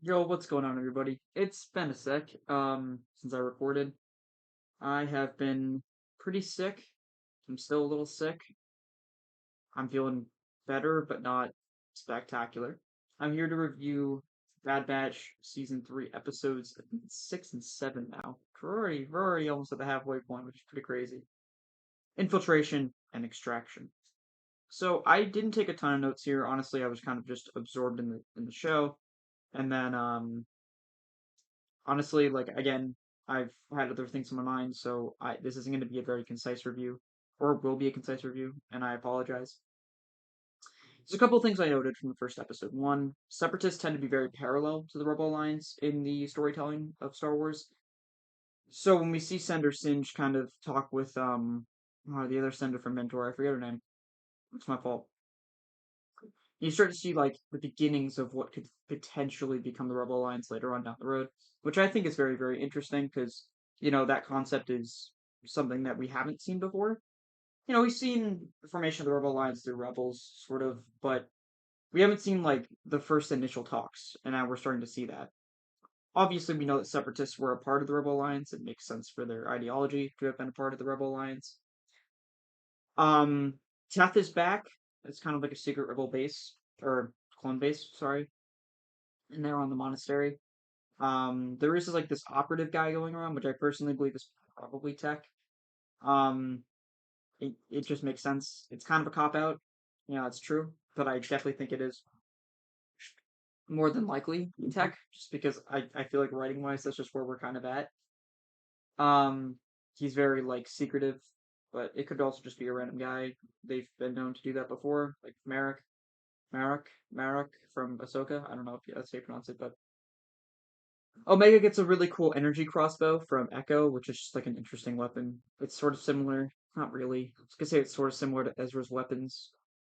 Yo, what's going on, everybody? It's been a sec, since I recorded. I have been pretty sick. I'm still a little sick. I'm feeling better, but not spectacular. I'm here to review Bad Batch Season 3 episodes, I think it's 6 and 7 now. We're already almost at the halfway point, which is pretty crazy. Infiltration and Extraction. So I didn't take a ton of notes here. Honestly, I was kind of just absorbed in the show. And then honestly, like again, I've had other things in my mind, so this isn't going to be a very concise review, or will be a concise review, and I apologize. There's a couple of things I noted from the first episode. One, separatists tend to be very parallel to the Rebel Alliance in the storytelling of Star Wars. So when we see Senator Singe kind of talk with the other senator from Mentor, I forget her name. It's my fault. You start to see like the beginnings of what could potentially become the Rebel Alliance later on down the road, which I think is very, very interesting because that concept is something that we haven't seen before. We've seen the formation of the Rebel Alliance through Rebels, sort of, but we haven't seen like the first initial talks, and now we're starting to see that. Obviously, we know that Separatists were a part of the Rebel Alliance. It makes sense for their ideology to have been a part of the Rebel Alliance. Um, Teth is back. It's kind of like a secret rebel base or clone base, sorry, and they're on the monastery. There is like this operative guy going around, which I personally believe is probably Tech. Um, it just makes sense. It's kind of a cop out. It's true, but I definitely think it is more than likely Tech, just because I feel like writing wise, that's just where we're kind of at. Um, he's very like secretive, but it could also just be a random guy. They've been known to do that before, like Marek from Ahsoka. I don't know if that's how you pronounce it, but Omega gets a really cool energy crossbow from Echo, which is just like an interesting weapon. It's sort of similar, not really. I was gonna say it's sort of similar to Ezra's weapons.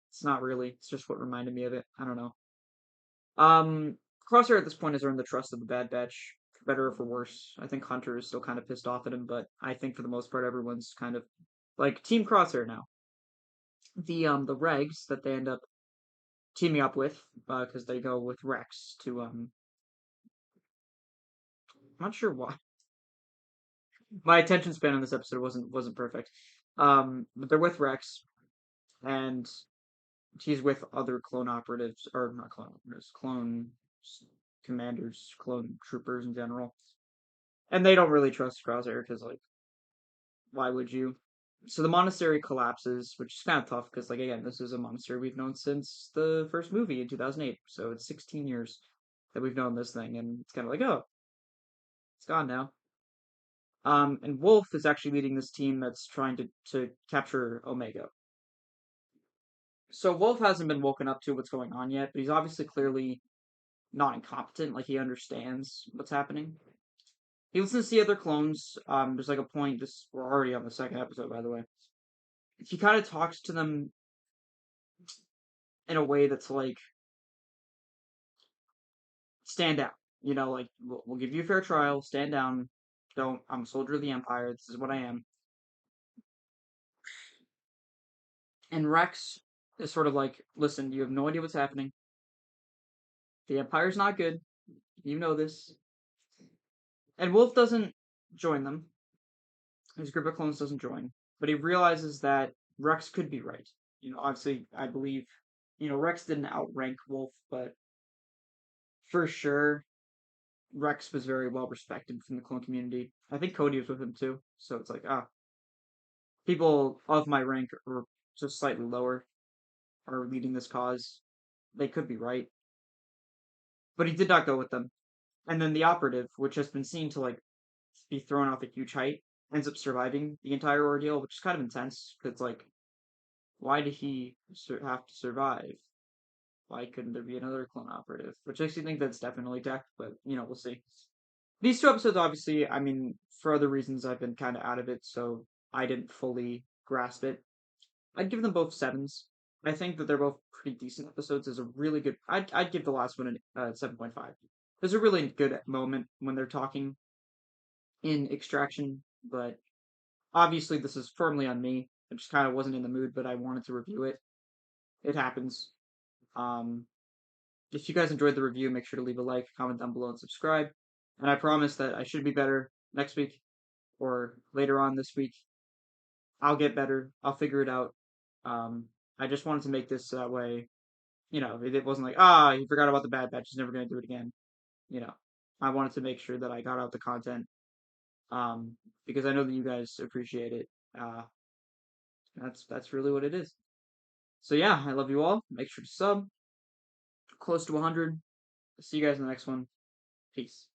It's not really. It's just what reminded me of it. I don't know. Um, Crosshair at this point has earned the trust of the Bad Batch, for better or for worse. I think Hunter is still kind of pissed off at him, but I think for the most part everyone's kind of like Team Crosshair now. The Regs that they end up teaming up with, because they go with Rex to I'm not sure why. My attention span on this episode wasn't perfect. But they're with Rex, and he's with other clone operatives, or not clone operatives, clone commanders, clone troopers in general, and they don't really trust Crosshair because, like, why would you? So the monastery collapses, which is kind of tough because, like, again, this is a monastery we've known since the first movie in 2008, so it's 16 years that we've known this thing, and it's kind of like, oh, it's gone now. And Wolf is actually leading this team that's trying to capture Omega. So Wolf hasn't been woken up to what's going on yet, but he's obviously clearly not incompetent. Like he understands what's happening. He listens to the other clones. There's like a point. This we're already on the second episode, by the way. He kind of talks to them in a way that's like stand down. Like we'll give you a fair trial. Stand down. Don't. I'm a soldier of the Empire. This is what I am. And Rex is sort of like, listen, you have no idea what's happening. The Empire's not good. You know this. And Wolf doesn't join them. His group of clones doesn't join, but he realizes that Rex could be right. Obviously, I believe, Rex didn't outrank Wolf, but for sure, Rex was very well respected from the clone community. I think Cody was with him too, so it's like, people of my rank or just slightly lower are leading this cause. They could be right, but he did not go with them. And then the operative, which has been seen to like be thrown off a huge height, ends up surviving the entire ordeal, which is kind of intense because like why did he have to survive? Why couldn't there be another clone operative? Which makes you think that's definitely Tech, but we'll see. These two episodes, obviously, I mean, for other reasons, I've been kind of out of it, so I didn't fully grasp it. I'd give them both sevens. I think that they're both pretty decent episodes. There's a really good. I'd give the last one a 7.5. There's a really good moment when they're talking in Extraction, but obviously this is firmly on me. I just kind of wasn't in the mood, but I wanted to review it. It happens. Um, If you guys enjoyed the review, make sure to leave a like, comment down below, and subscribe. And I promise that I should be better next week or later on this week. I'll get better. I'll figure it out. Um, I just wanted to make this that way. It wasn't like, he forgot about the Bad Batch. He's never going to do it again. You know, I wanted to make sure that I got out the content because I know that you guys appreciate it. Uh, that's really what it is. So yeah, I love you all. Make sure to sub. Close to 100. See you guys in the next one. Peace.